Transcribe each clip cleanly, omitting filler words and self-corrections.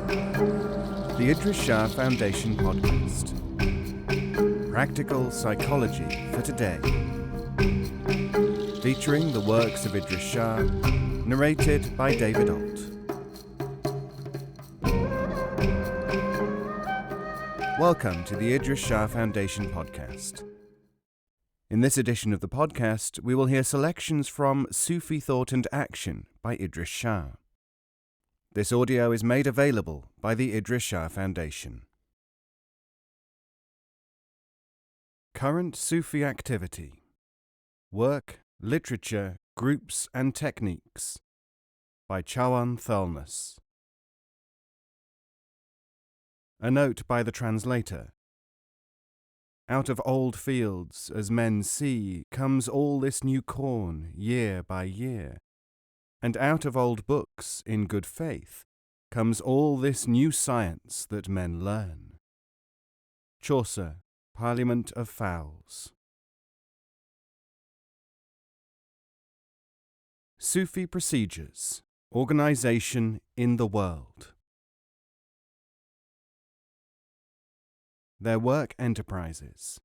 The Idries Shah Foundation podcast. Practical psychology for today. Featuring the works of Idries Shah, narrated by David Ault. Welcome to the Idries Shah Foundation podcast. In this edition of the podcast, we will hear selections from Sufi Thought and Action by Idries Shah. This audio is made available by the Idries Shah Foundation. Current Sufi Activity. Work, Literature, Groups and Techniques by Chawan Thalnas. A note by the translator. Out of old fields, as men see, comes all this new corn, year by year. And out of old books, in good faith, comes all this new science that men learn. Chaucer, Parliament of Fowls. Sufi Procedures, Organization in the World. Their work enterprises.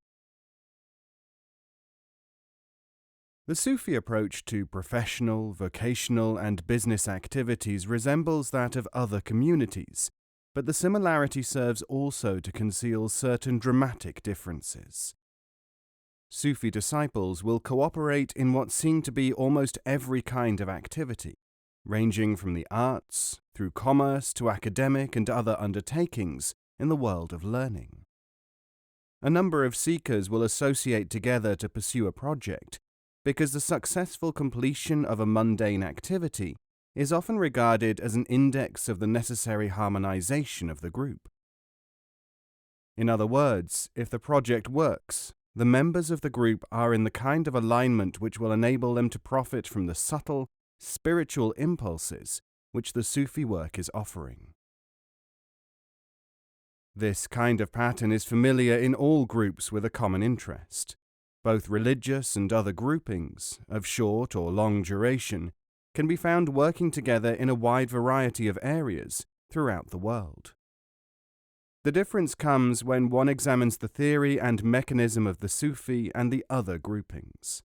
The Sufi approach to professional, vocational, and business activities resembles that of other communities, but the similarity serves also to conceal certain dramatic differences. Sufi disciples will cooperate in what seem to be almost every kind of activity, ranging from the arts, through commerce to academic and other undertakings in the world of learning. A number of seekers will associate together to pursue a project, because the successful completion of a mundane activity is often regarded as an index of the necessary harmonization of the group. In other words, if the project works, the members of the group are in the kind of alignment which will enable them to profit from the subtle, spiritual impulses which the Sufi work is offering. This kind of pattern is familiar in all groups with a common interest. Both religious and other groupings, of short or long duration, can be found working together in a wide variety of areas throughout the world. The difference comes when one examines the theory and mechanism of the Sufi and the other groupings.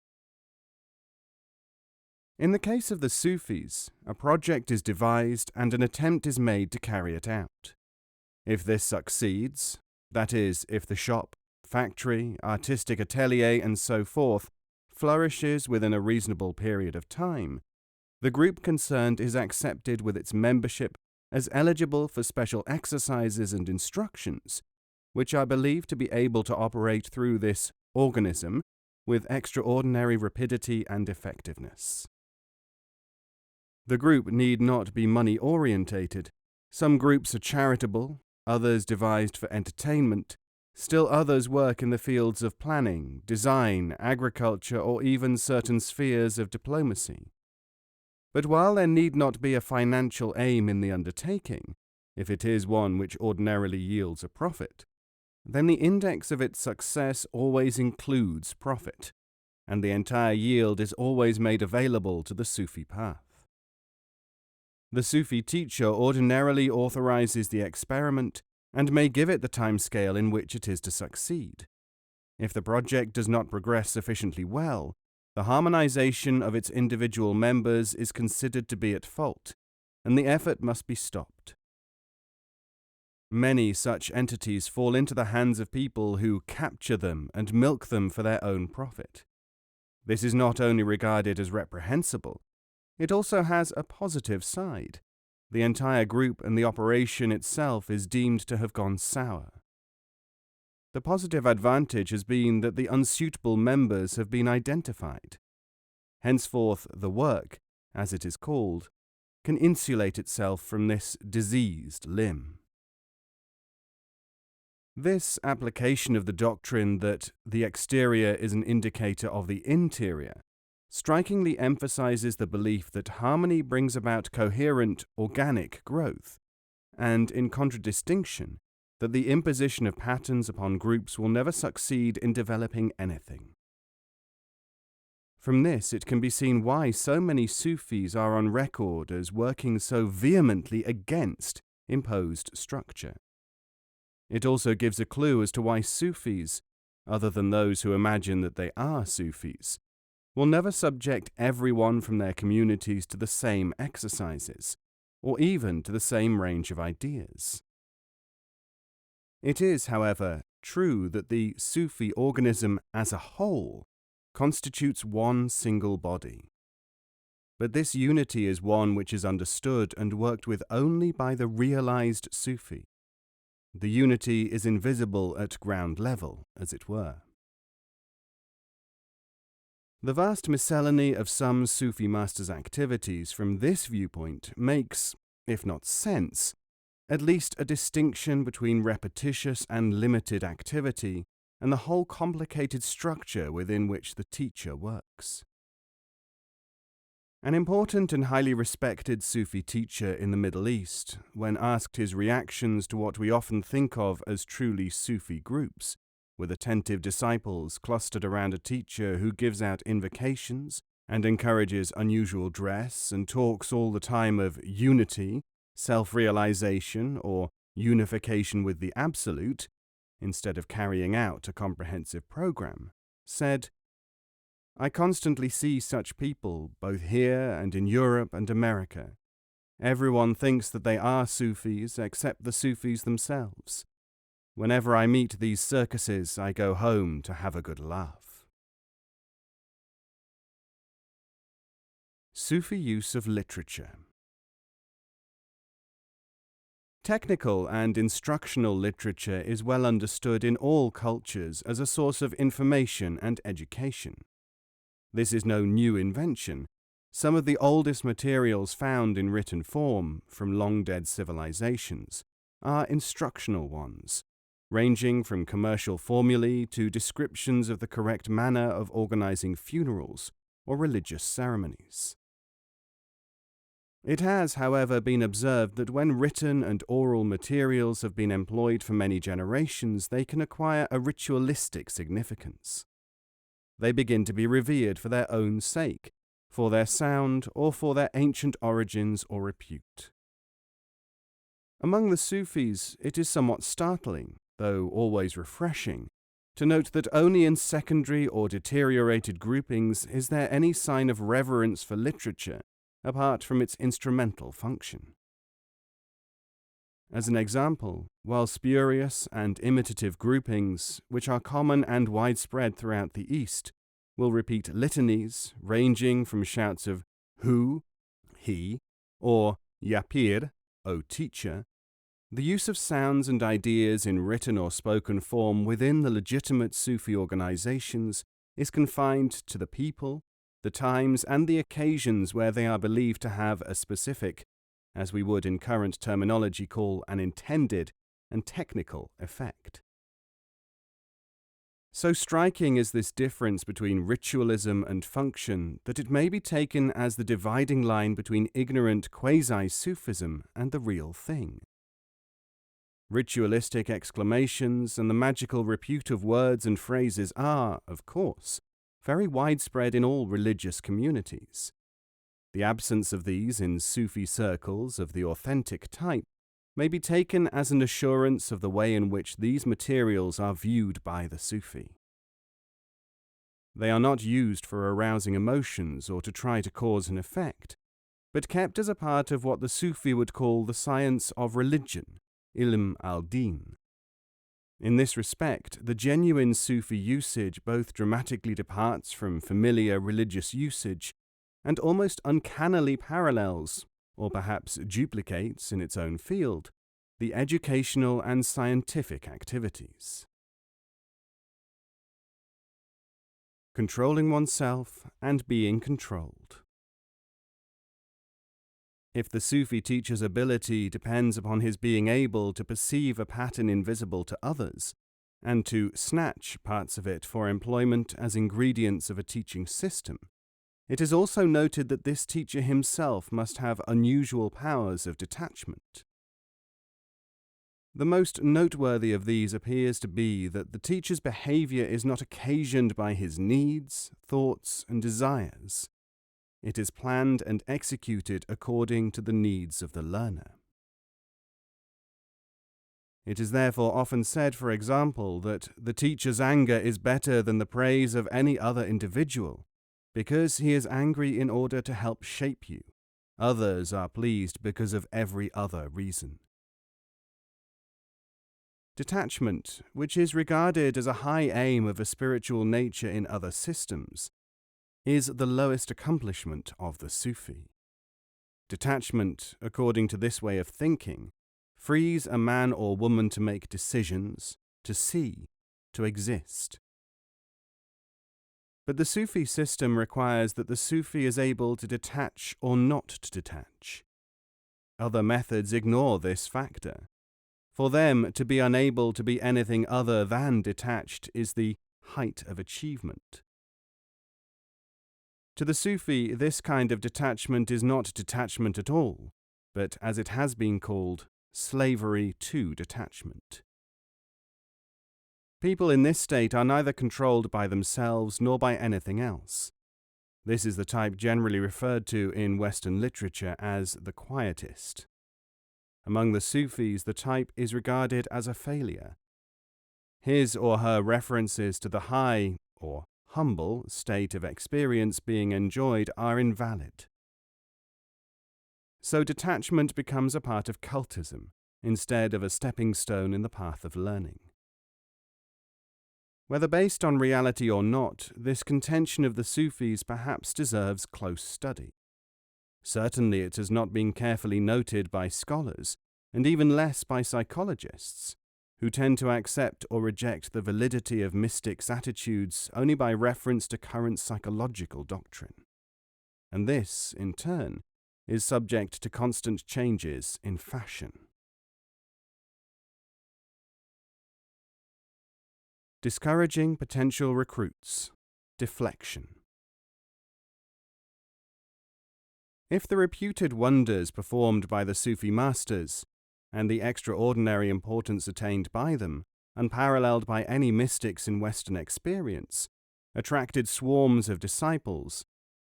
In the case of the Sufis, a project is devised and an attempt is made to carry it out. If this succeeds, that is, if the shop, factory, artistic atelier, and so forth flourishes within a reasonable period of time, the group concerned is accepted with its membership as eligible for special exercises and instructions, which are believed to be able to operate through this organism with extraordinary rapidity and effectiveness. The group need not be money-orientated. Some groups are charitable, others devised for entertainment, still others work in the fields of planning, design, agriculture, or even certain spheres of diplomacy. But while there need not be a financial aim in the undertaking, if it is one which ordinarily yields a profit, then the index of its success always includes profit, and the entire yield is always made available to the Sufi path. The Sufi teacher ordinarily authorizes the experiment and may give it the timescale in which it is to succeed. If the project does not progress sufficiently well, the harmonization of its individual members is considered to be at fault, and the effort must be stopped. Many such entities fall into the hands of people who capture them and milk them for their own profit. This is not only regarded as reprehensible, it also has a positive side. The entire group and the operation itself is deemed to have gone sour. The positive advantage has been that the unsuitable members have been identified. Henceforth, the work, as it is called, can insulate itself from this diseased limb. This application of the doctrine that the exterior is an indicator of the interior strikingly emphasizes the belief that harmony brings about coherent, organic growth, and in contradistinction, that the imposition of patterns upon groups will never succeed in developing anything. From this it can be seen why so many Sufis are on record as working so vehemently against imposed structure. It also gives a clue as to why Sufis, other than those who imagine that they are Sufis, will never subject everyone from their communities to the same exercises, or even to the same range of ideas. It is, however, true that the Sufi organism as a whole constitutes one single body. But this unity is one which is understood and worked with only by the realized Sufi. The unity is invisible at ground level, as it were. The vast miscellany of some Sufi masters' activities from this viewpoint makes, if not sense, at least a distinction between repetitious and limited activity and the whole complicated structure within which the teacher works. An important and highly respected Sufi teacher in the Middle East, when asked his reactions to what we often think of as truly Sufi groups, with attentive disciples clustered around a teacher who gives out invocations and encourages unusual dress and talks all the time of unity, self-realization, or unification with the Absolute, instead of carrying out a comprehensive program, said, "I constantly see such people, both here and in Europe and America. Everyone thinks that they are Sufis except the Sufis themselves. Whenever I meet these circuses, I go home to have a good laugh." Sufi use of literature. Technical and instructional literature is well understood in all cultures as a source of information and education. This is no new invention. Some of the oldest materials found in written form from long-dead civilizations are instructional ones, ranging from commercial formulae to descriptions of the correct manner of organizing funerals or religious ceremonies. It has, however, been observed that when written and oral materials have been employed for many generations, they can acquire a ritualistic significance. They begin to be revered for their own sake, for their sound, or for their ancient origins or repute. Among the Sufis, it is somewhat startling, though always refreshing, to note that only in secondary or deteriorated groupings is there any sign of reverence for literature apart from its instrumental function. As an example, while spurious and imitative groupings, which are common and widespread throughout the East, will repeat litanies ranging from shouts of "Hu," "He," or "Yapir," "O teacher," the use of sounds and ideas in written or spoken form within the legitimate Sufi organizations is confined to the people, the times, and the occasions where they are believed to have a specific, as we would in current terminology call an intended and technical effect. So striking is this difference between ritualism and function that it may be taken as the dividing line between ignorant quasi-Sufism and the real thing. Ritualistic exclamations and the magical repute of words and phrases are, of course, very widespread in all religious communities. The absence of these in Sufi circles of the authentic type may be taken as an assurance of the way in which these materials are viewed by the Sufi. They are not used for arousing emotions or to try to cause an effect, but kept as a part of what the Sufi would call the science of religion, ilm al-din. In this respect, the genuine Sufi usage both dramatically departs from familiar religious usage and almost uncannily parallels, or perhaps duplicates in its own field, the educational and scientific activities. Controlling oneself and being controlled. If the Sufi teacher's ability depends upon his being able to perceive a pattern invisible to others, and to snatch parts of it for employment as ingredients of a teaching system, it is also noted that this teacher himself must have unusual powers of detachment. The most noteworthy of these appears to be that the teacher's behavior is not occasioned by his needs, thoughts, and desires. It is planned and executed according to the needs of the learner. It is therefore often said, for example, that the teacher's anger is better than the praise of any other individual, because he is angry in order to help shape you. Others are pleased because of every other reason. Detachment, which is regarded as a high aim of a spiritual nature in other systems, is the lowest accomplishment of the Sufi. Detachment, according to this way of thinking, frees a man or woman to make decisions, to see, to exist. But the Sufi system requires that the Sufi is able to detach or not to detach. Other methods ignore this factor. For them, to be unable to be anything other than detached is the height of achievement. To the Sufi, this kind of detachment is not detachment at all, but, as it has been called, slavery to detachment. People in this state are neither controlled by themselves nor by anything else. This is the type generally referred to in Western literature as the quietist. Among the Sufis, the type is regarded as a failure. His or her references to the high, or humble, state of experience being enjoyed are invalid. So detachment becomes a part of cultism, instead of a stepping stone in the path of learning. Whether based on reality or not, this contention of the Sufis perhaps deserves close study. Certainly it has not been carefully noted by scholars, and even less by psychologists, who tend to accept or reject the validity of mystics' attitudes only by reference to current psychological doctrine. And this, in turn, is subject to constant changes in fashion. Discouraging potential recruits. Deflection. If the reputed wonders performed by the Sufi masters, and the extraordinary importance attained by them, unparalleled by any mystics in Western experience, attracted swarms of disciples,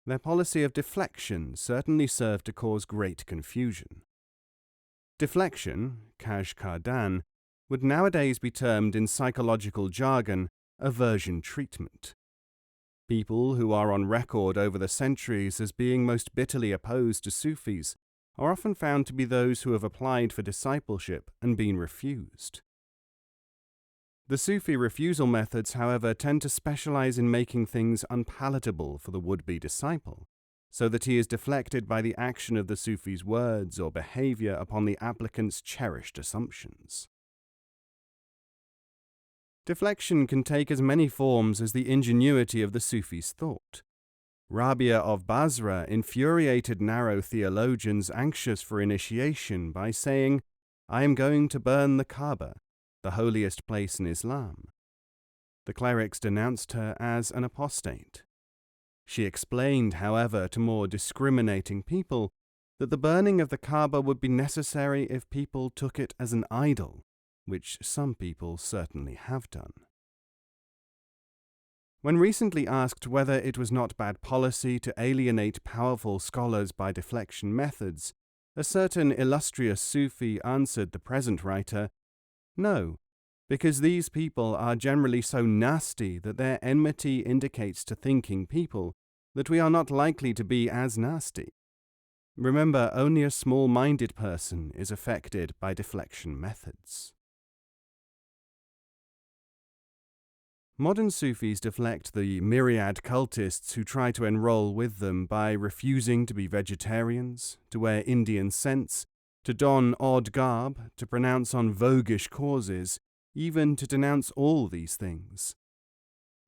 their policy of deflection certainly served to cause great confusion. Deflection, kaj kardan, would nowadays be termed in psychological jargon aversion treatment. People who are on record over the centuries as being most bitterly opposed to Sufis are often found to be those who have applied for discipleship and been refused. The Sufi refusal methods, however, tend to specialize in making things unpalatable for the would-be disciple, so that he is deflected by the action of the Sufi's words or behavior upon the applicant's cherished assumptions. Deflection can take as many forms as the ingenuity of the Sufi's thought. Rabia of Basra infuriated narrow theologians anxious for initiation by saying, "I am going to burn the Kaaba, the holiest place in Islam." The clerics denounced her as an apostate. She explained, however, to more discriminating people that the burning of the Kaaba would be necessary if people took it as an idol, which some people certainly have done. When recently asked whether it was not bad policy to alienate powerful scholars by deflection methods, a certain illustrious Sufi answered the present writer, "No, because these people are generally so nasty that their enmity indicates to thinking people that we are not likely to be as nasty. Remember, only a small-minded person is affected by deflection methods." Modern Sufis deflect the myriad cultists who try to enroll with them by refusing to be vegetarians, to wear Indian scents, to don odd garb, to pronounce on voguish causes, even to denounce all these things.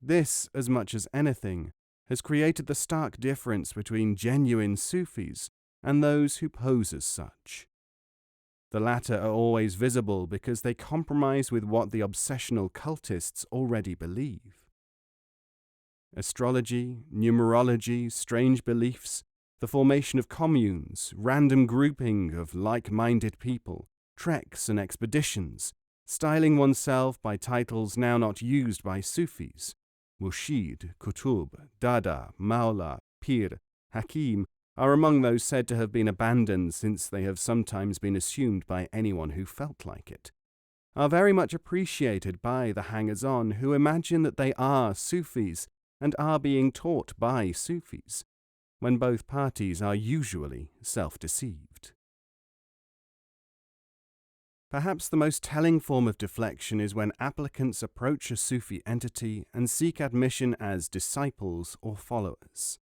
This, as much as anything, has created the stark difference between genuine Sufis and those who pose as such. The latter are always visible because they compromise with what the obsessional cultists already believe. Astrology, numerology, strange beliefs, the formation of communes, random grouping of like-minded people, treks and expeditions, styling oneself by titles now not used by Sufis, Murshid, Kutub, Dada, Maula, Pir, Hakim, are among those said to have been abandoned since they have sometimes been assumed by anyone who felt like it. are very much appreciated by the hangers-on who imagine that they are Sufis and are being taught by Sufis, when both parties are usually self-deceived. Perhaps the most telling form of deflection is when applicants approach a Sufi entity and seek admission as disciples or followers.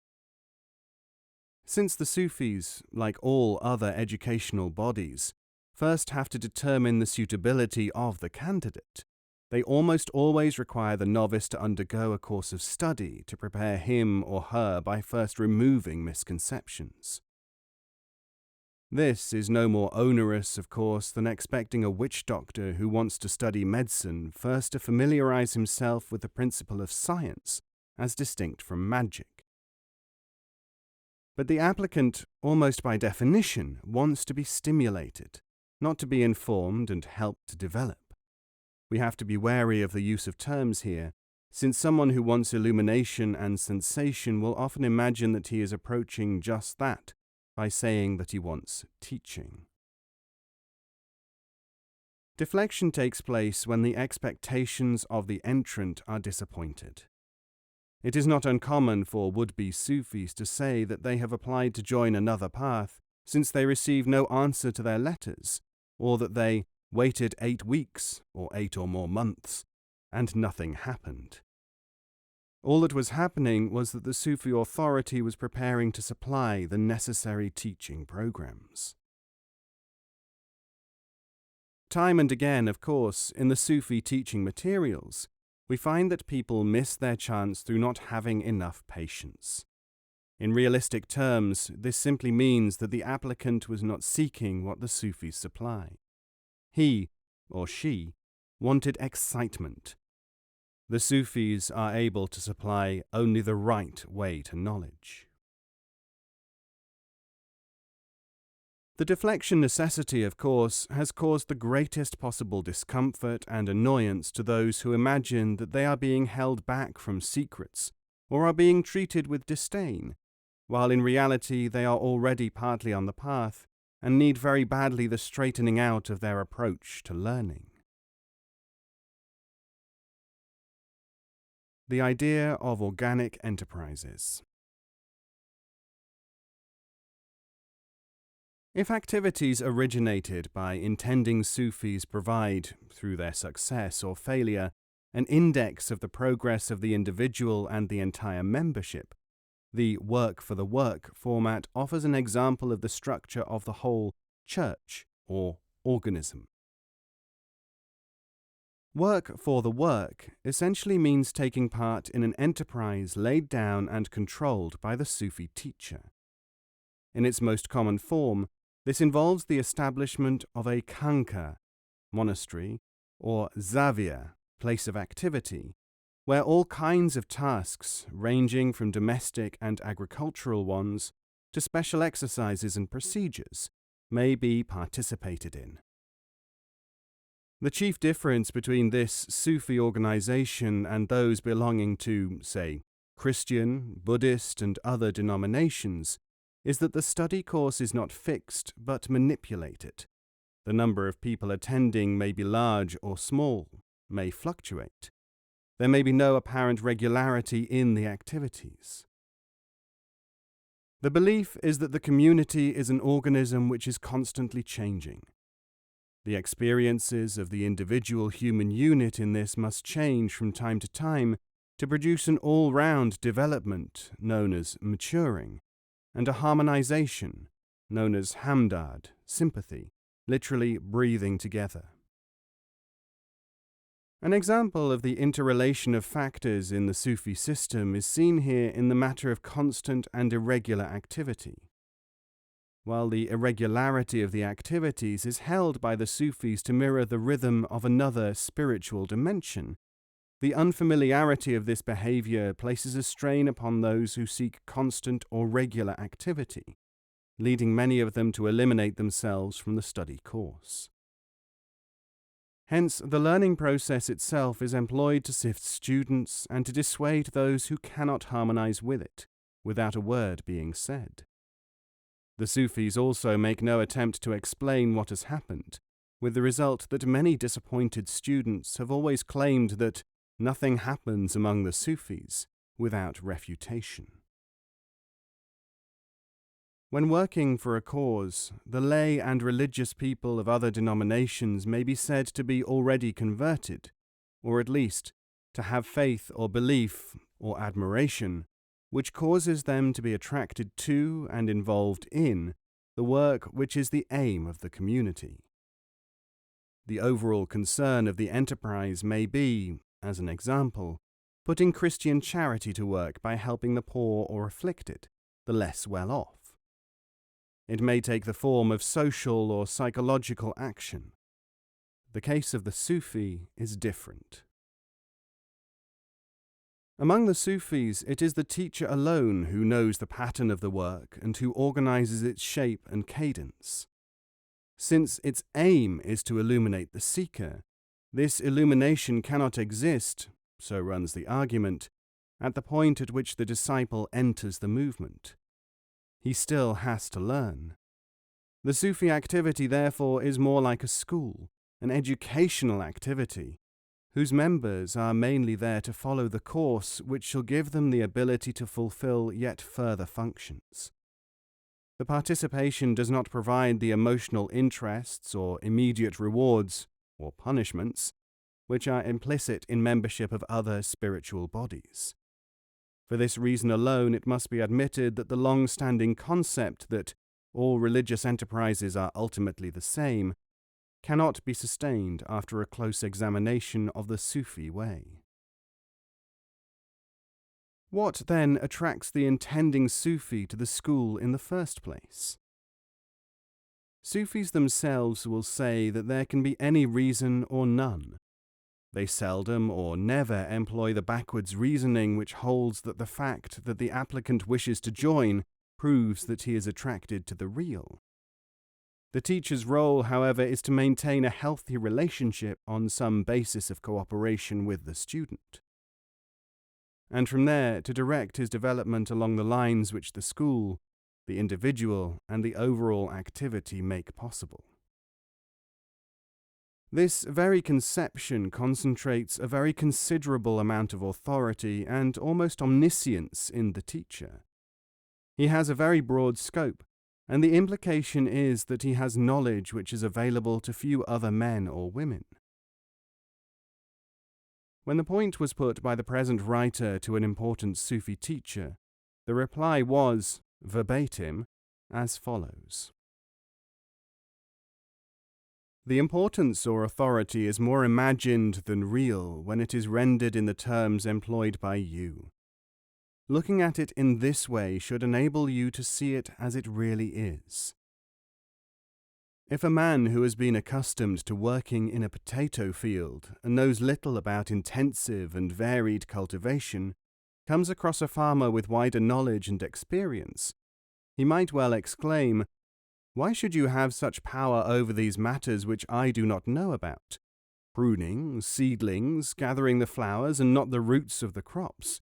Since the Sufis, like all other educational bodies, first have to determine the suitability of the candidate, they almost always require the novice to undergo a course of study to prepare him or her by first removing misconceptions. This is no more onerous, of course, than expecting a witch doctor who wants to study medicine first to familiarize himself with the principle of science as distinct from magic. But the applicant, almost by definition, wants to be stimulated, not to be informed and helped to develop. We have to be wary of the use of terms here, since someone who wants illumination and sensation will often imagine that he is approaching just that by saying that he wants teaching. Deflection takes place when the expectations of the entrant are disappointed. It is not uncommon for would-be Sufis to say that they have applied to join another path since they received no answer to their letters, or that they waited 8 weeks or 8 or more months, and nothing happened. All that was happening was that the Sufi authority was preparing to supply the necessary teaching programs. Time and again, of course, in the Sufi teaching materials, we find that people miss their chance through not having enough patience. In realistic terms, this simply means that the applicant was not seeking what the Sufis supply. He, or she, wanted excitement. The Sufis are able to supply only the right way to knowledge. The deflection necessity, of course, has caused the greatest possible discomfort and annoyance to those who imagine that they are being held back from secrets or are being treated with disdain, while in reality they are already partly on the path and need very badly the straightening out of their approach to learning. The idea of organic enterprises. If activities originated by intending Sufis provide, through their success or failure, an index of the progress of the individual and the entire membership, the work for the work format offers an example of the structure of the whole church or organism. Work for the work essentially means taking part in an enterprise laid down and controlled by the Sufi teacher. In its most common form, this involves the establishment of a khanqa, monastery, or zavia, place of activity, where all kinds of tasks, ranging from domestic and agricultural ones to special exercises and procedures, may be participated in. The chief difference between this Sufi organization and those belonging to, say, Christian, Buddhist, and other denominations is that the study course is not fixed but manipulated. The number of people attending may be large or small, may fluctuate. There may be no apparent regularity in the activities. The belief is that the community is an organism which is constantly changing. The experiences of the individual human unit in this must change from time to time to produce an all-round development known as maturing, and a harmonization known as hamdard, sympathy, literally breathing together. An example of the interrelation of factors in the Sufi system is seen here in the matter of constant and irregular activity. While the irregularity of the activities is held by the Sufis to mirror the rhythm of another spiritual dimension, the unfamiliarity of this behavior places a strain upon those who seek constant or regular activity, leading many of them to eliminate themselves from the study course. Hence, the learning process itself is employed to sift students and to dissuade those who cannot harmonize with it, without a word being said. The Sufis also make no attempt to explain what has happened, with the result that many disappointed students have always claimed that nothing happens among the Sufis without refutation. When working for a cause, the lay and religious people of other denominations may be said to be already converted, or at least to have faith or belief or admiration, which causes them to be attracted to and involved in the work which is the aim of the community. The overall concern of the enterprise may be, as an example, putting Christian charity to work by helping the poor or afflicted, the less well off. It may take the form of social or psychological action. The case of the Sufi is different. Among the Sufis, it is the teacher alone who knows the pattern of the work and who organizes its shape and cadence. Since its aim is to illuminate the seeker, this illumination cannot exist, so runs the argument, at the point at which the disciple enters the movement. He still has to learn. The Sufi activity, therefore, is more like a school, an educational activity, whose members are mainly there to follow the course which shall give them the ability to fulfill yet further functions. The participation does not provide the emotional interests or immediate rewards or punishments which are implicit in membership of other spiritual bodies. For this reason alone, it must be admitted that the long-standing concept that all religious enterprises are ultimately the same cannot be sustained after a close examination of the Sufi way. What then attracts the intending Sufi to the school in the first place? Sufis themselves will say that there can be any reason or none. They seldom or never employ the backwards reasoning which holds that the fact that the applicant wishes to join proves that he is attracted to the real. The teacher's role, however, is to maintain a healthy relationship on some basis of cooperation with the student, and from there to direct his development along the lines which the school, the individual, and the overall activity make possible. This very conception concentrates a very considerable amount of authority and almost omniscience in the teacher. He has a very broad scope, and the implication is that he has knowledge which is available to few other men or women. When the point was put by the present writer to an important Sufi teacher, the reply was, verbatim, as follows. The importance or authority is more imagined than real when it is rendered in the terms employed by you. Looking at it in this way should enable you to see it as it really is. If a man who has been accustomed to working in a potato field and knows little about intensive and varied cultivation comes across a farmer with wider knowledge and experience, he might well exclaim, "Why should you have such power over these matters which I do not know about? Pruning, seedlings, gathering the flowers, and not the roots of the crops.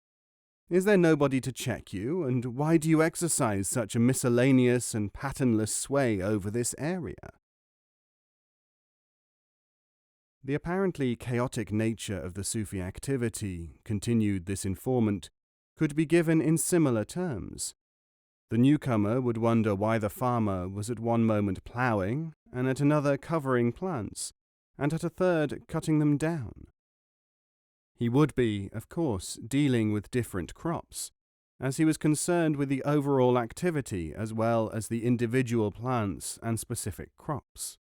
Is there nobody to check you, and why do you exercise such a miscellaneous and patternless sway over this area?" The apparently chaotic nature of the Sufi activity, continued this informant, could be given in similar terms. The newcomer would wonder why the farmer was at one moment ploughing, and at another covering plants, and at a third cutting them down. He would be, of course, dealing with different crops, as he was concerned with the overall activity as well as the individual plants and specific crops.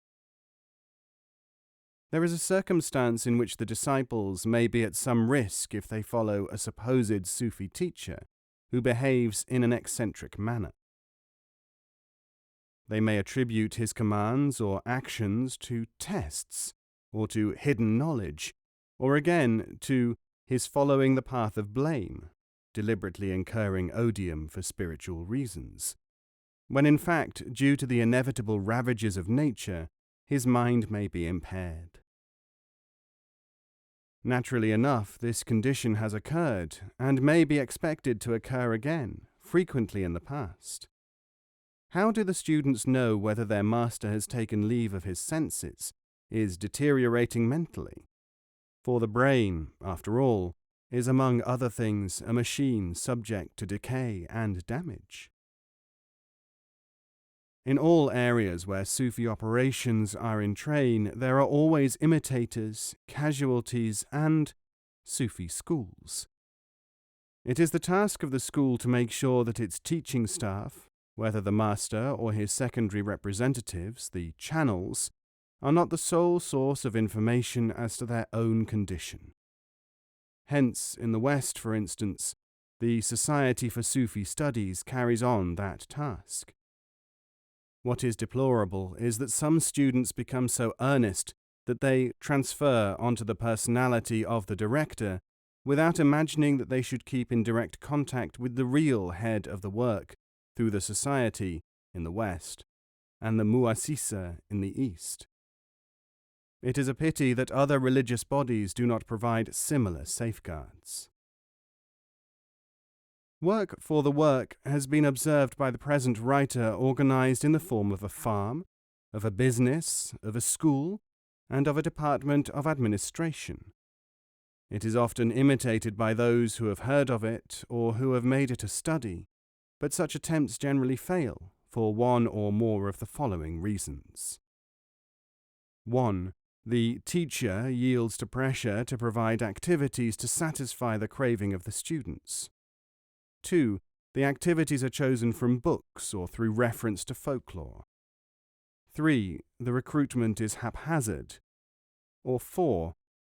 There is a circumstance in which the disciples may be at some risk if they follow a supposed Sufi teacher who behaves in an eccentric manner. They may attribute his commands or actions to tests, or to hidden knowledge, or again to his following the path of blame, deliberately incurring odium for spiritual reasons, when in fact, due to the inevitable ravages of nature, his mind may be impaired. Naturally enough, this condition has occurred, and may be expected to occur again, frequently in the past. How do the students know whether their master has taken leave of his senses, is deteriorating mentally. For the brain, after all, is among other things a machine subject to decay and damage. In all areas where Sufi operations are in train, there are always imitators, casualties, and Sufi schools. It is the task of the school to make sure that its teaching staff, whether the master or his secondary representatives, the channels, are not the sole source of information as to their own condition. Hence, in the West, for instance, the Society for Sufi Studies carries on that task. What is deplorable is that some students become so earnest that they transfer onto the personality of the director without imagining that they should keep in direct contact with the real head of the work through the society in the West and the muassisa in the East. It is a pity that other religious bodies do not provide similar safeguards. Work for the work has been observed by the present writer organized in the form of a farm, of a business, of a school, and of a department of administration. It is often imitated by those who have heard of it or who have made it a study, but such attempts generally fail for one or more of the following reasons. 1. The teacher yields to pressure to provide activities to satisfy the craving of the students. 2. The activities are chosen from books or through reference to folklore. 3. The recruitment is haphazard. Or 4.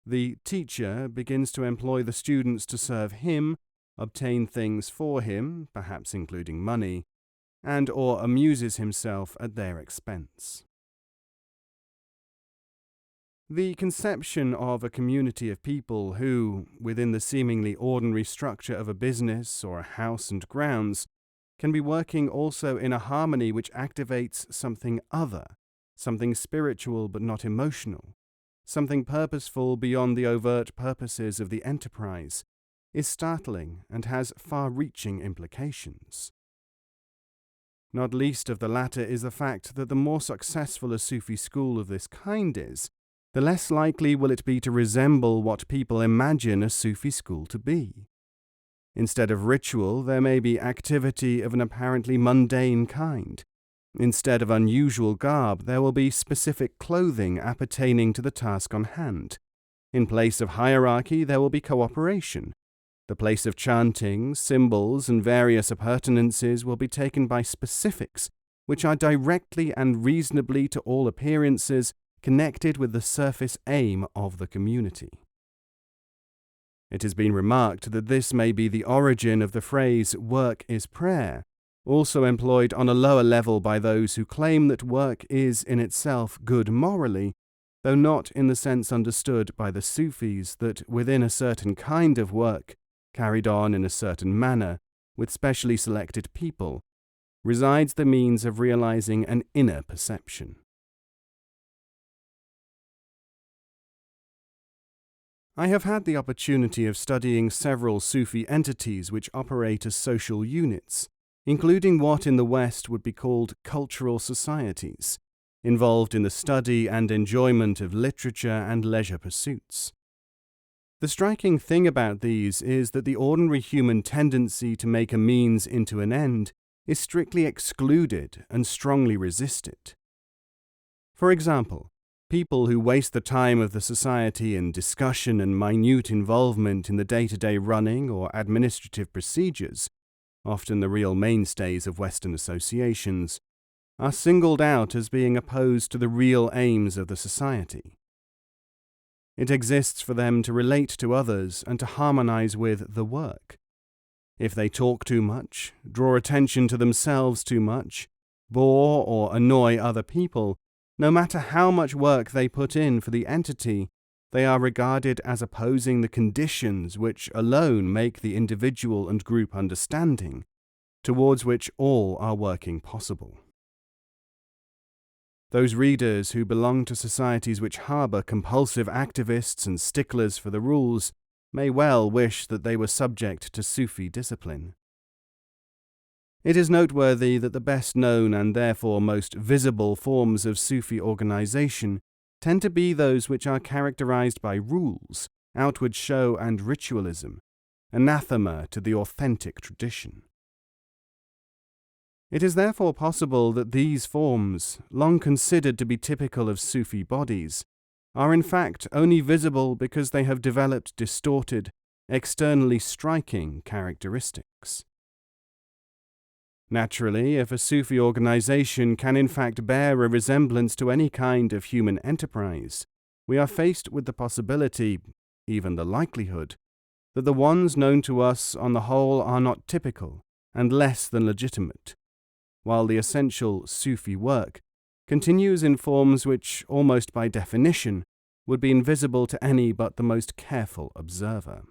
The teacher begins to employ the students to serve him, obtain things for him, perhaps including money, and or amuses himself at their expense. The conception of a community of people who, within the seemingly ordinary structure of a business or a house and grounds, can be working also in a harmony which activates something other, something spiritual but not emotional, something purposeful beyond the overt purposes of the enterprise, is startling and has far-reaching implications. Not least of the latter is the fact that the more successful a Sufi school of this kind is, the less likely will it be to resemble what people imagine a Sufi school to be. Instead of ritual, there may be activity of an apparently mundane kind. Instead of unusual garb, there will be specific clothing appertaining to the task on hand. In place of hierarchy, there will be cooperation. The place of chanting, symbols, and various appurtenances will be taken by specifics, which are directly and reasonably to all appearances connected with the surface aim of the community. It has been remarked that this may be the origin of the phrase "work is prayer," also employed on a lower level by those who claim that work is in itself good morally, though not in the sense understood by the Sufis that within a certain kind of work, carried on in a certain manner, with specially selected people, resides the means of realizing an inner perception. I have had the opportunity of studying several Sufi entities which operate as social units, including what in the West would be called cultural societies, involved in the study and enjoyment of literature and leisure pursuits. The striking thing about these is that the ordinary human tendency to make a means into an end is strictly excluded and strongly resisted. For example, people who waste the time of the society in discussion and minute involvement in the day-to-day running or administrative procedures, often the real mainstays of Western associations, are singled out as being opposed to the real aims of the society. It exists for them to relate to others and to harmonize with the work. If they talk too much, draw attention to themselves too much, bore or annoy other people, no matter how much work they put in for the entity, they are regarded as opposing the conditions which alone make the individual and group understanding, towards which all are working possible. Those readers who belong to societies which harbour compulsive activists and sticklers for the rules may well wish that they were subject to Sufi discipline. It is noteworthy that the best known and therefore most visible forms of Sufi organization tend to be those which are characterized by rules, outward show and ritualism, anathema to the authentic tradition. It is therefore possible that these forms, long considered to be typical of Sufi bodies, are in fact only visible because they have developed distorted, externally striking characteristics. Naturally, if a Sufi organization can in fact bear a resemblance to any kind of human enterprise, we are faced with the possibility, even the likelihood, that the ones known to us on the whole are not typical and less than legitimate, while the essential Sufi work continues in forms which, almost by definition, would be invisible to any but the most careful observer.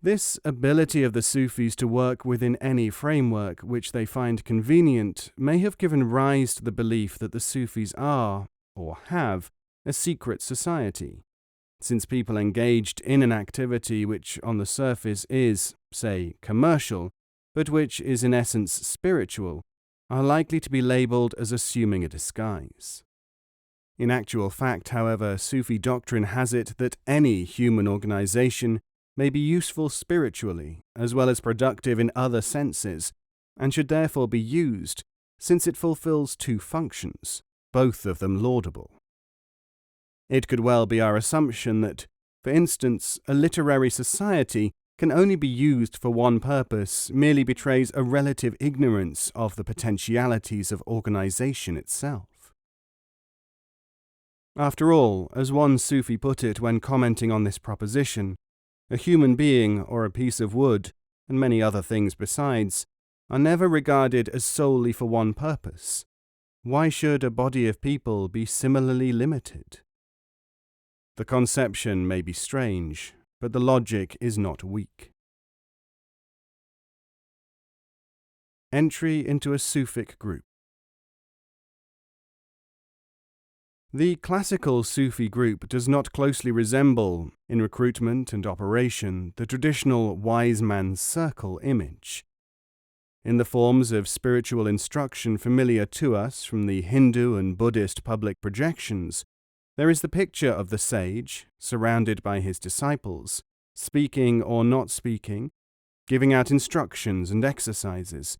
This ability of the Sufis to work within any framework which they find convenient may have given rise to the belief that the Sufis are, or have, a secret society, since people engaged in an activity which on the surface is, say, commercial, but which is in essence spiritual, are likely to be labelled as assuming a disguise. In actual fact, however, Sufi doctrine has it that any human organization may be useful spiritually as well as productive in other senses, and should therefore be used, since it fulfills two functions, both of them laudable. It could well be our assumption that, for instance, a literary society can only be used for one purpose merely betrays a relative ignorance of the potentialities of organization itself. After all, as one Sufi put it when commenting on this proposition, a human being or a piece of wood, and many other things besides, are never regarded as solely for one purpose. Why should a body of people be similarly limited? The conception may be strange, but the logic is not weak. Entry into a Sufic group. The classical Sufi group does not closely resemble, in recruitment and operation, the traditional wise man's circle image. In the forms of spiritual instruction familiar to us from the Hindu and Buddhist public projections, there is the picture of the sage, surrounded by his disciples, speaking or not speaking, giving out instructions and exercises,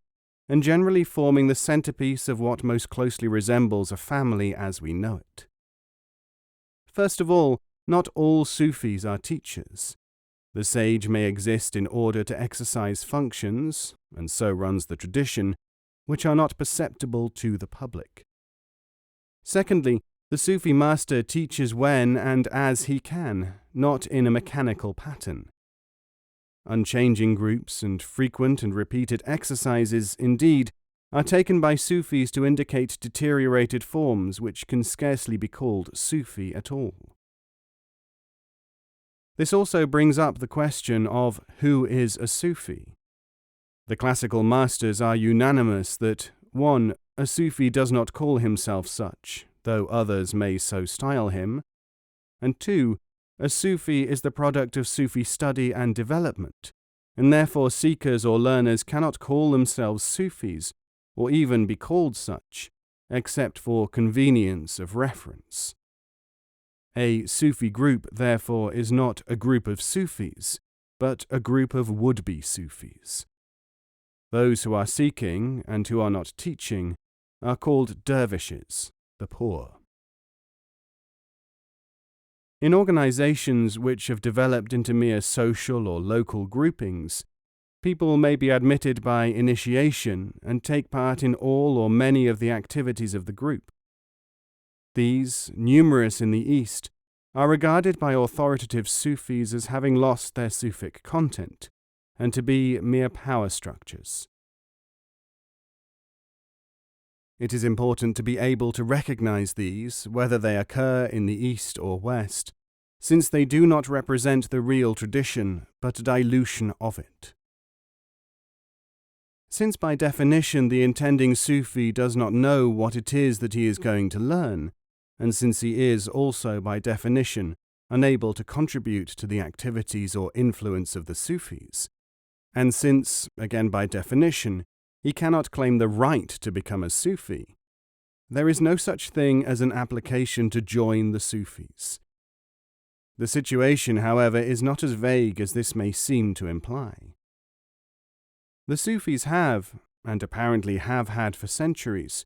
and generally forming the centerpiece of what most closely resembles a family as we know it. First of all, not all Sufis are teachers. The sage may exist in order to exercise functions, and so runs the tradition, which are not perceptible to the public. Secondly, the Sufi master teaches when and as he can, not in a mechanical pattern. Unchanging groups and frequent and repeated exercises, indeed, are taken by Sufis to indicate deteriorated forms which can scarcely be called Sufi at all. This also brings up the question of who is a Sufi. The classical masters are unanimous that 1. A Sufi does not call himself such, though others may so style him, and 2. A Sufi is the product of Sufi study and development, and therefore seekers or learners cannot call themselves Sufis, or even be called such, except for convenience of reference. A Sufi group, therefore, is not a group of Sufis, but a group of would-be Sufis. Those who are seeking, and who are not teaching, are called dervishes, the poor. In organizations which have developed into mere social or local groupings, people may be admitted by initiation and take part in all or many of the activities of the group. These, numerous in the East, are regarded by authoritative Sufis as having lost their Sufic content, and to be mere power structures. It is important to be able to recognize these, whether they occur in the East or West, since they do not represent the real tradition, but a dilution of it. Since by definition the intending Sufi does not know what it is that he is going to learn, and since he is also by definition unable to contribute to the activities or influence of the Sufis, and since, again by definition, he cannot claim the right to become a Sufi, there is no such thing as an application to join the Sufis. The situation, however, is not as vague as this may seem to imply. The Sufis have, and apparently have had for centuries,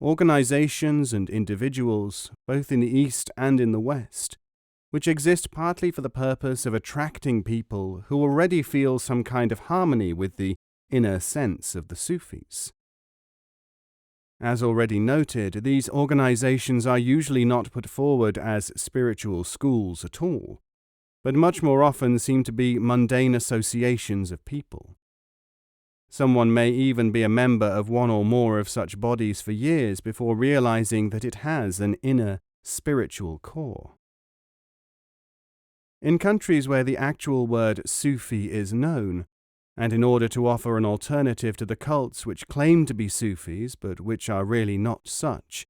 organizations and individuals, both in the East and in the West, which exist partly for the purpose of attracting people who already feel some kind of harmony with the inner sense of the Sufis. As already noted, these organizations are usually not put forward as spiritual schools at all, but much more often seem to be mundane associations of people. Someone may even be a member of one or more of such bodies for years before realizing that it has an inner spiritual core. In countries where the actual word Sufi is known, and in order to offer an alternative to the cults which claim to be Sufis but which are really not such,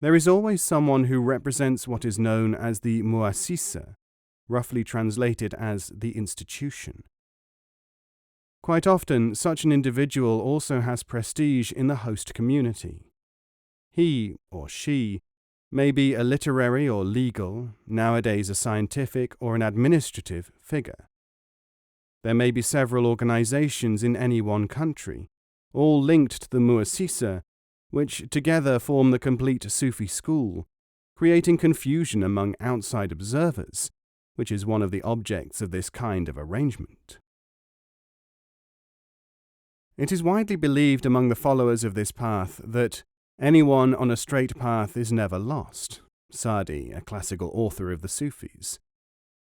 there is always someone who represents what is known as the muassisa, roughly translated as the institution. Quite often, such an individual also has prestige in the host community. He, or she, may be a literary or legal, nowadays a scientific or an administrative figure. There may be several organizations in any one country, all linked to the muassisa, which together form the complete Sufi school, creating confusion among outside observers, which is one of the objects of this kind of arrangement. It is widely believed among the followers of this path that anyone on a straight path is never lost, Sadi, a classical author of the Sufis,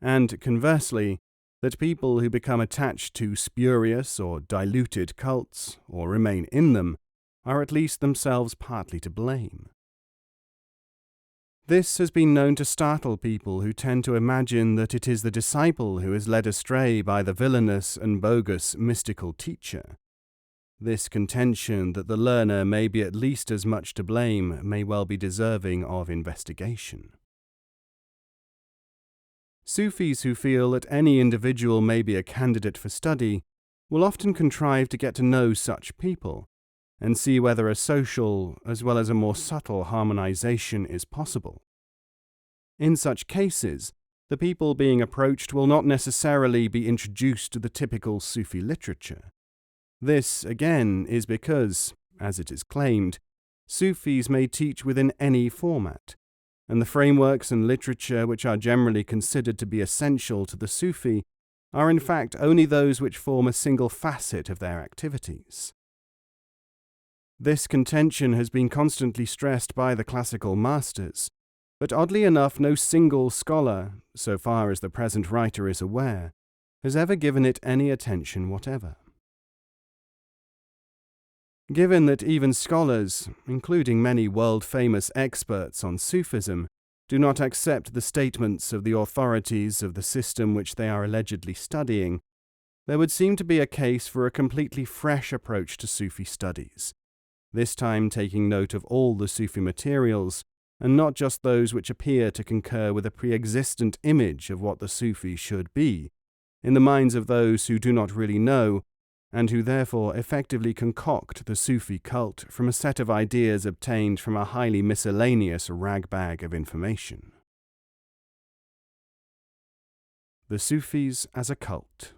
and conversely, that people who become attached to spurious or diluted cults, or remain in them, are at least themselves partly to blame. This has been known to startle people who tend to imagine that it is the disciple who is led astray by the villainous and bogus mystical teacher. This contention that the learner may be at least as much to blame may well be deserving of investigation. Sufis who feel that any individual may be a candidate for study will often contrive to get to know such people and see whether a social as well as a more subtle harmonization is possible. In such cases, the people being approached will not necessarily be introduced to the typical Sufi literature. This, again, is because, as it is claimed, Sufis may teach within any format, and the frameworks and literature which are generally considered to be essential to the Sufi are in fact only those which form a single facet of their activities. This contention has been constantly stressed by the classical masters, but oddly enough no single scholar, so far as the present writer is aware, has ever given it any attention whatever. Given that even scholars, including many world-famous experts on Sufism, do not accept the statements of the authorities of the system which they are allegedly studying, there would seem to be a case for a completely fresh approach to Sufi studies, this time taking note of all the Sufi materials, and not just those which appear to concur with a pre-existent image of what the Sufi should be, in the minds of those who do not really know, and who therefore effectively concoct the Sufi cult from a set of ideas obtained from a highly miscellaneous ragbag of information. The Sufis as a cult.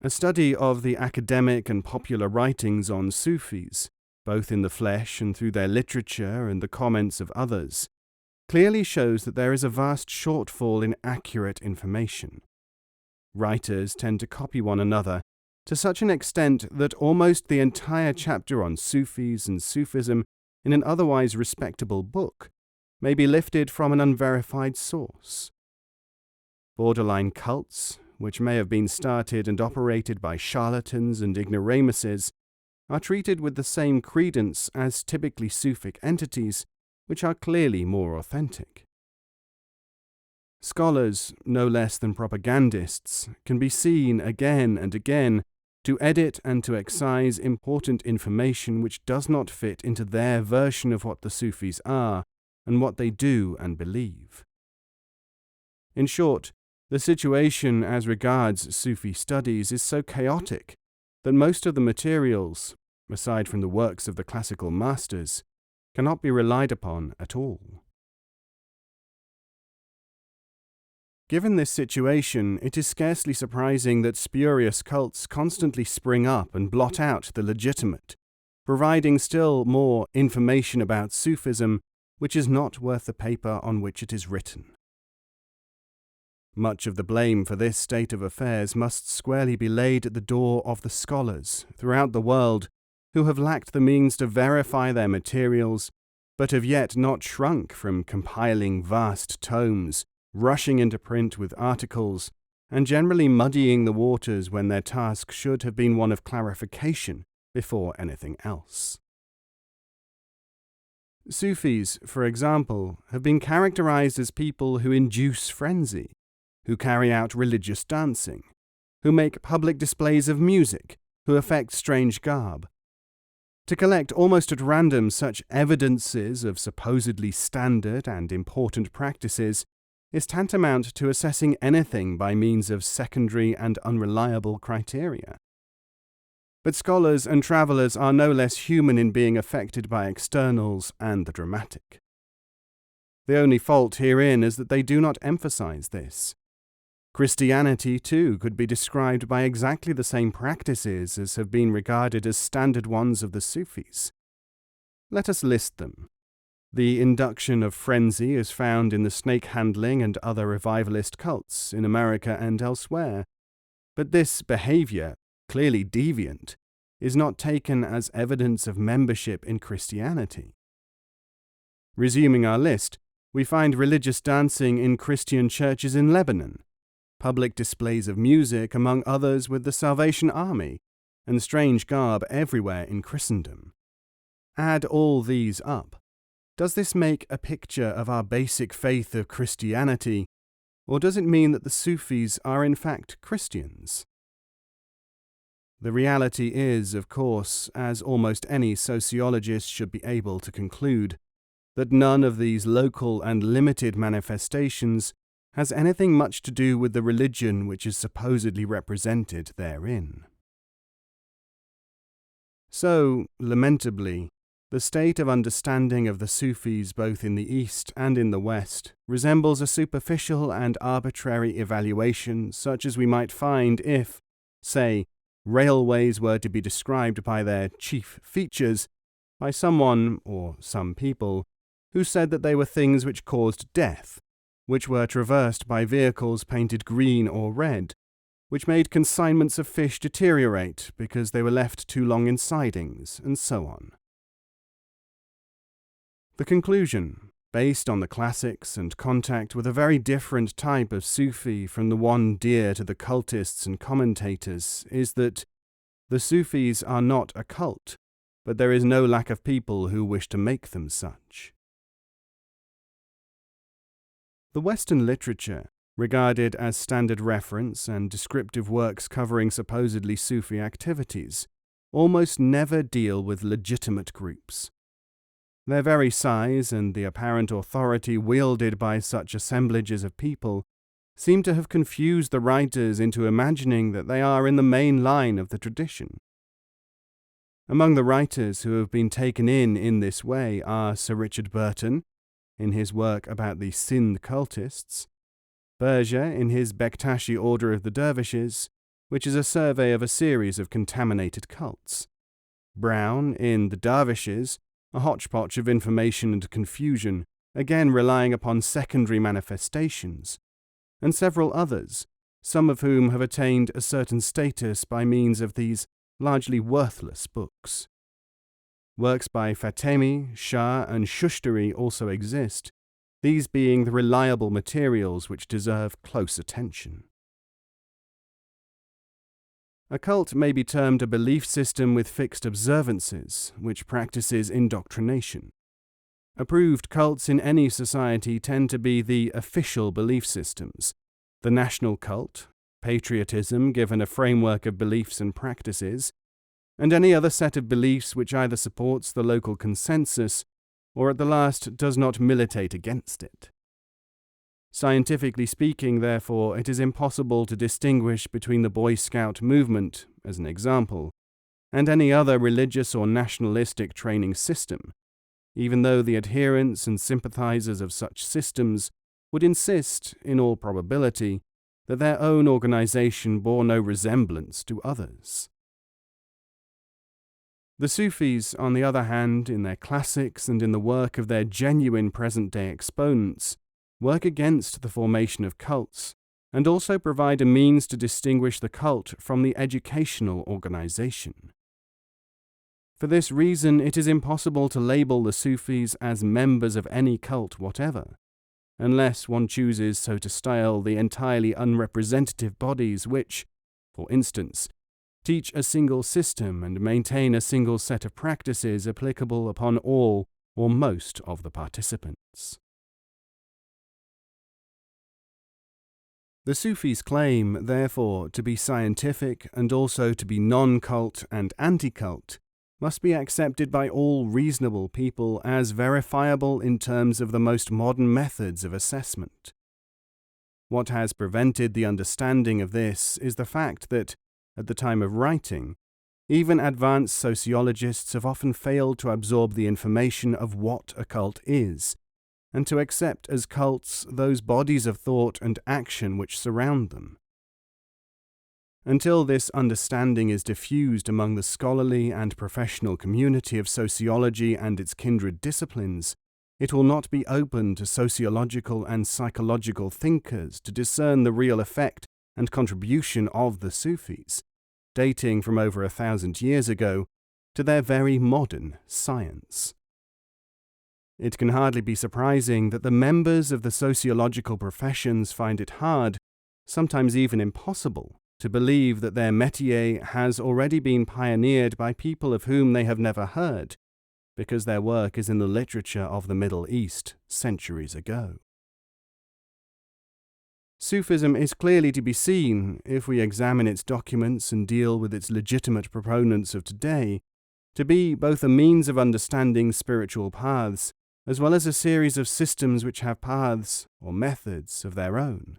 A study of the academic and popular writings on Sufis, both in the flesh and through their literature and the comments of others, clearly shows that there is a vast shortfall in accurate information. Writers tend to copy one another to such an extent that almost the entire chapter on Sufis and Sufism in an otherwise respectable book may be lifted from an unverified source. Borderline cults, which may have been started and operated by charlatans and ignoramuses, are treated with the same credence as typically Sufic entities, which are clearly more authentic. Scholars, no less than propagandists, can be seen again and again to edit and to excise important information which does not fit into their version of what the Sufis are and what they do and believe. In short, the situation as regards Sufi studies is so chaotic that most of the materials, aside from the works of the classical masters, cannot be relied upon at all. Given this situation, it is scarcely surprising that spurious cults constantly spring up and blot out the legitimate, providing still more information about Sufism which is not worth the paper on which it is written. Much of the blame for this state of affairs must squarely be laid at the door of the scholars throughout the world who have lacked the means to verify their materials, but have yet not shrunk from compiling vast tomes, rushing into print with articles, and generally muddying the waters when their task should have been one of clarification before anything else. Sufis, for example, have been characterized as people who induce frenzy, who carry out religious dancing, who make public displays of music, who affect strange garb. To collect almost at random such evidences of supposedly standard and important practices is tantamount to assessing anything by means of secondary and unreliable criteria. But scholars and travellers are no less human in being affected by externals and the dramatic. The only fault herein is that they do not emphasize this. Christianity, too, could be described by exactly the same practices as have been regarded as standard ones of the Sufis. Let us list them. The induction of frenzy is found in the snake-handling and other revivalist cults in America and elsewhere, but this behavior, clearly deviant, is not taken as evidence of membership in Christianity. Resuming our list, we find religious dancing in Christian churches in Lebanon, public displays of music among others with the Salvation Army, and strange garb everywhere in Christendom. Add all these up. Does this make a picture of our basic faith of Christianity, or does it mean that the Sufis are in fact Christians? The reality is, of course, as almost any sociologist should be able to conclude, that none of these local and limited manifestations has anything much to do with the religion which is supposedly represented therein. So, lamentably, the state of understanding of the Sufis both in the East and in the West resembles a superficial and arbitrary evaluation such as we might find if, say, railways were to be described by their chief features by someone, or some people, who said that they were things which caused death, which were traversed by vehicles painted green or red, which made consignments of fish deteriorate because they were left too long in sidings, and so on. The conclusion, based on the classics and contact with a very different type of Sufi from the one dear to the cultists and commentators, is that the Sufis are not a cult, but there is no lack of people who wish to make them such. The Western literature, regarded as standard reference and descriptive works covering supposedly Sufi activities, almost never deal with legitimate groups. Their very size and the apparent authority wielded by such assemblages of people seem to have confused the writers into imagining that they are in the main line of the tradition. Among the writers who have been taken in this way are Sir Richard Burton, in his work about the Sindh cultists, Berger in his Bektashi Order of the Dervishes, which is a survey of a series of contaminated cults, Brown in The Dervishes, a hodgepodge of information and confusion, again relying upon secondary manifestations, and several others, some of whom have attained a certain status by means of these largely worthless books. Works by Fatemi, Shah, and Shushtari also exist, these being the reliable materials which deserve close attention. A cult may be termed a belief system with fixed observances, which practices indoctrination. Approved cults in any society tend to be the official belief systems, the national cult, patriotism given a framework of beliefs and practices, and any other set of beliefs which either supports the local consensus or at the last does not militate against it. Scientifically speaking, therefore, it is impossible to distinguish between the Boy Scout movement, as an example, and any other religious or nationalistic training system, even though the adherents and sympathizers of such systems would insist, in all probability, that their own organization bore no resemblance to others. The Sufis, on the other hand, in their classics and in the work of their genuine present-day exponents, work against the formation of cults, and also provide a means to distinguish the cult from the educational organization. For this reason, it is impossible to label the Sufis as members of any cult whatever, unless one chooses so to style the entirely unrepresentative bodies which, for instance, teach a single system and maintain a single set of practices applicable upon all or most of the participants. The Sufis claim, therefore, to be scientific and also to be non-cult and anti-cult must be accepted by all reasonable people as verifiable in terms of the most modern methods of assessment. What has prevented the understanding of this is the fact that, at the time of writing, even advanced sociologists have often failed to absorb the information of what a cult is, and to accept as cults those bodies of thought and action which surround them. Until this understanding is diffused among the scholarly and professional community of sociology and its kindred disciplines, it will not be open to sociological and psychological thinkers to discern the real effect and contribution of the Sufis, dating from over 1,000 years ago, to their very modern science. It can hardly be surprising that the members of the sociological professions find it hard, sometimes even impossible, to believe that their métier has already been pioneered by people of whom they have never heard, because their work is in the literature of the Middle East centuries ago. Sufism is clearly to be seen, if we examine its documents and deal with its legitimate proponents of today, to be both a means of understanding spiritual paths, as well as a series of systems which have paths, or methods, of their own.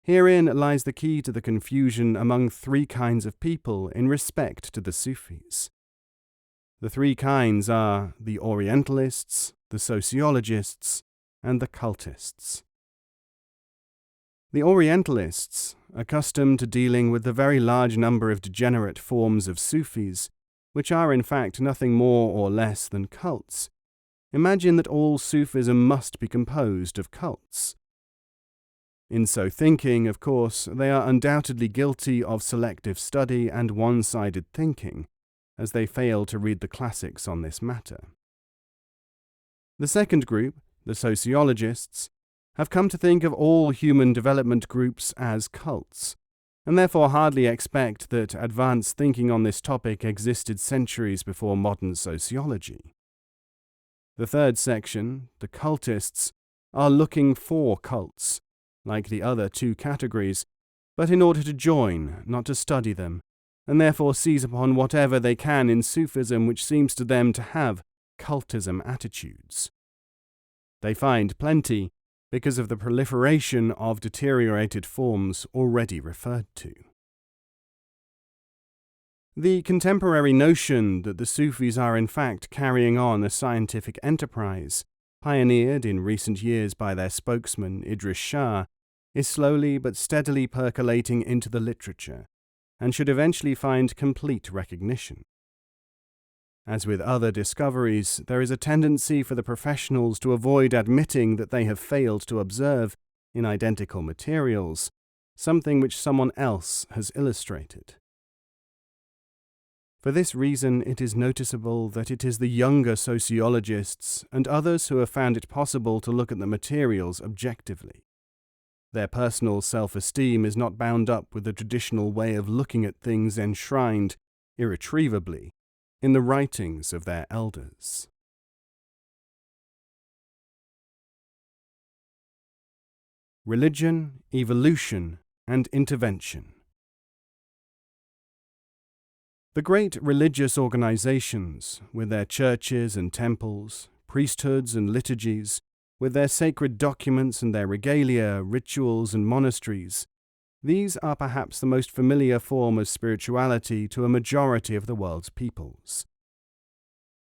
Herein lies the key to the confusion among three kinds of people in respect to the Sufis. The three kinds are the Orientalists, the sociologists, and the cultists. The Orientalists, accustomed to dealing with the very large number of degenerate forms of Sufis, which are in fact nothing more or less than cults, imagine that all Sufism must be composed of cults. In so thinking, of course, they are undoubtedly guilty of selective study and one-sided thinking, as they fail to read the classics on this matter. The second group, the sociologists, have come to think of all human development groups as cults, and therefore hardly expect that advanced thinking on this topic existed centuries before modern sociology. The third section, the cultists, are looking for cults, like the other two categories, but in order to join, not to study them, and therefore seize upon whatever they can in Sufism which seems to them to have cultism attitudes. They find plenty because of the proliferation of deteriorated forms already referred to. The contemporary notion that the Sufis are in fact carrying on a scientific enterprise, pioneered in recent years by their spokesman Idries Shah, is slowly but steadily percolating into the literature, and should eventually find complete recognition. As with other discoveries, there is a tendency for the professionals to avoid admitting that they have failed to observe, in identical materials, something which someone else has illustrated. For this reason, it is noticeable that it is the younger sociologists and others who have found it possible to look at the materials objectively. Their personal self-esteem is not bound up with the traditional way of looking at things enshrined, irretrievably, in the writings of their elders. Religion, evolution, and intervention. The great religious organizations, with their churches and temples, priesthoods and liturgies, with their sacred documents and their regalia, rituals and monasteries, these are perhaps the most familiar form of spirituality to a majority of the world's peoples.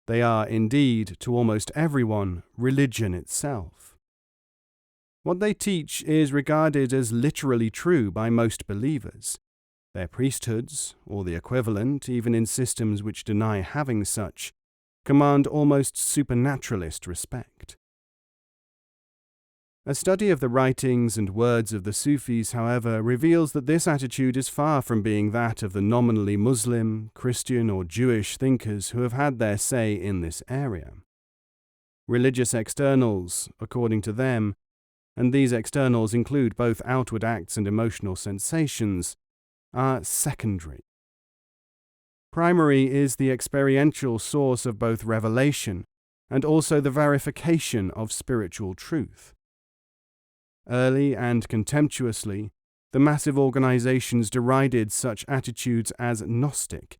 They are indeed, to almost everyone, religion itself. What they teach is regarded as literally true by most believers. Their priesthoods, or the equivalent, even in systems which deny having such, command almost supernaturalist respect. A study of the writings and words of the Sufis, however, reveals that this attitude is far from being that of the nominally Muslim, Christian, or Jewish thinkers who have had their say in this area. Religious externals, according to them, and these externals include both outward acts and emotional sensations, are secondary. Primary is the experiential source of both revelation and also the verification of spiritual truth. Early and contemptuously, the massive organizations derided such attitudes as Gnostic,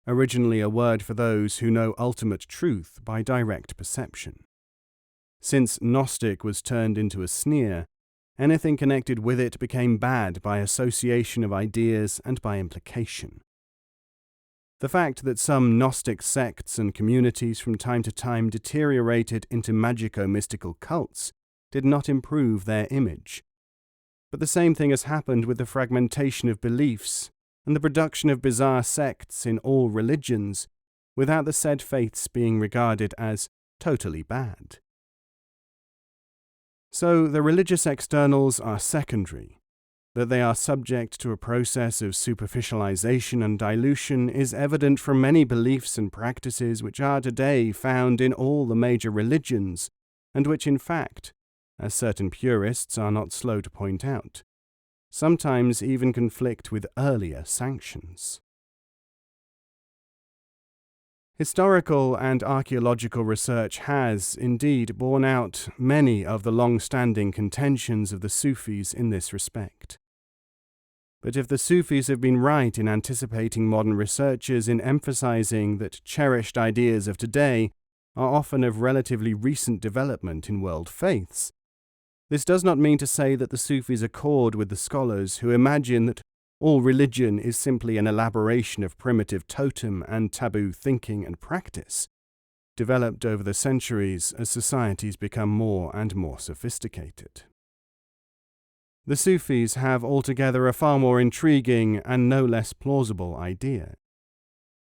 originally a word for those who know ultimate truth by direct perception. Since Gnostic was turned into a sneer, anything connected with it became bad by association of ideas and by implication. The fact that some Gnostic sects and communities from time to time deteriorated into magico-mystical cults did not improve their image. But the same thing has happened with the fragmentation of beliefs and the production of bizarre sects in all religions, without the said faiths being regarded as totally bad. So the religious externals are secondary. That they are subject to a process of superficialization and dilution is evident from many beliefs and practices which are today found in all the major religions, and which in fact, as certain purists are not slow to point out, sometimes even conflict with earlier sanctions. Historical and archaeological research has, indeed, borne out many of the long-standing contentions of the Sufis in this respect. But if the Sufis have been right in anticipating modern researchers in emphasizing that cherished ideas of today are often of relatively recent development in world faiths, this does not mean to say that the Sufis accord with the scholars who imagine that all religion is simply an elaboration of primitive totem and taboo thinking and practice, developed over the centuries as societies become more and more sophisticated. The Sufis have altogether a far more intriguing and no less plausible idea.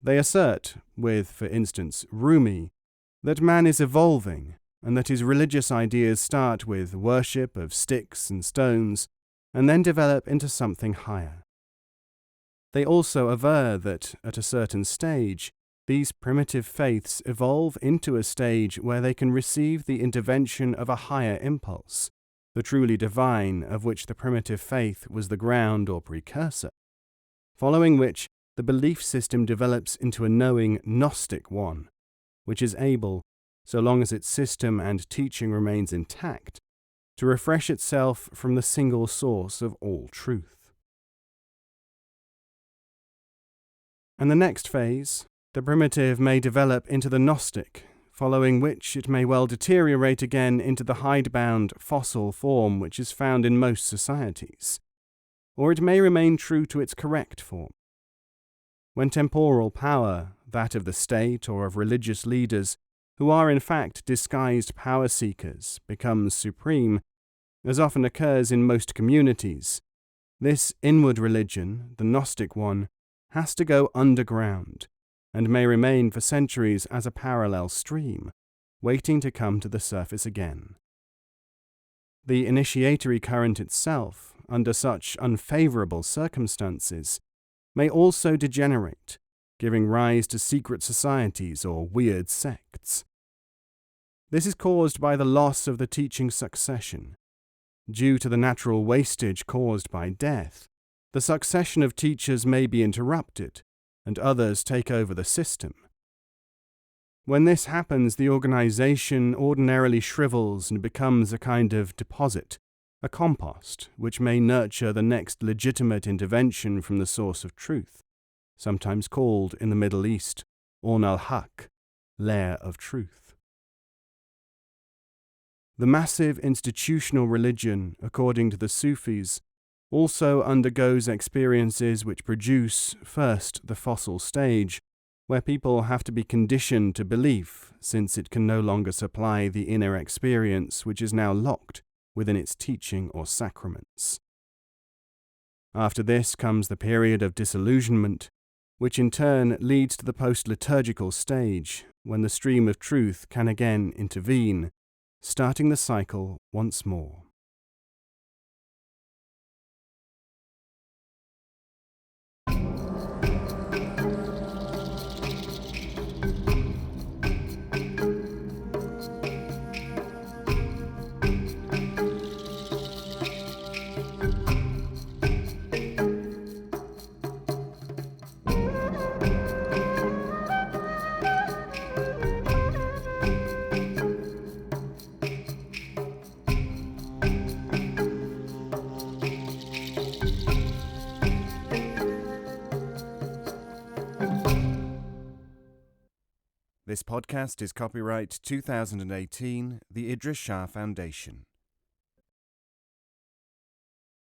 They assert, with, for instance, Rumi, that man is evolving and that his religious ideas start with worship of sticks and stones and then develop into something higher. They also aver that, at a certain stage, these primitive faiths evolve into a stage where they can receive the intervention of a higher impulse, the truly divine of which the primitive faith was the ground or precursor, following which the belief system develops into a knowing Gnostic one, which is able, so long as its system and teaching remains intact, to refresh itself from the single source of all truth. And the next phase, the primitive may develop into the Gnostic, following which it may well deteriorate again into the hidebound fossil form which is found in most societies, or it may remain true to its correct form. When temporal power, that of the state or of religious leaders, who are in fact disguised power seekers, becomes supreme, as often occurs in most communities, this inward religion, the Gnostic one, has to go underground, and may remain for centuries as a parallel stream, waiting to come to the surface again. The initiatory current itself, under such unfavorable circumstances, may also degenerate, giving rise to secret societies or weird sects. This is caused by the loss of the teaching succession. Due to the natural wastage caused by death, the succession of teachers may be interrupted, and others take over the system. When this happens, the organization ordinarily shrivels and becomes a kind of deposit, a compost, which may nurture the next legitimate intervention from the source of truth, sometimes called in the Middle East, Orn al-Haq, lair of truth. The massive institutional religion, according to the Sufis, also undergoes experiences which produce, first, the fossil stage, where people have to be conditioned to belief, since it can no longer supply the inner experience which is now locked within its teaching or sacraments. After this comes the period of disillusionment, which in turn leads to the post-liturgical stage, when the stream of truth can again intervene, starting the cycle once more. This podcast is copyright 2018, the Idries Shah Foundation.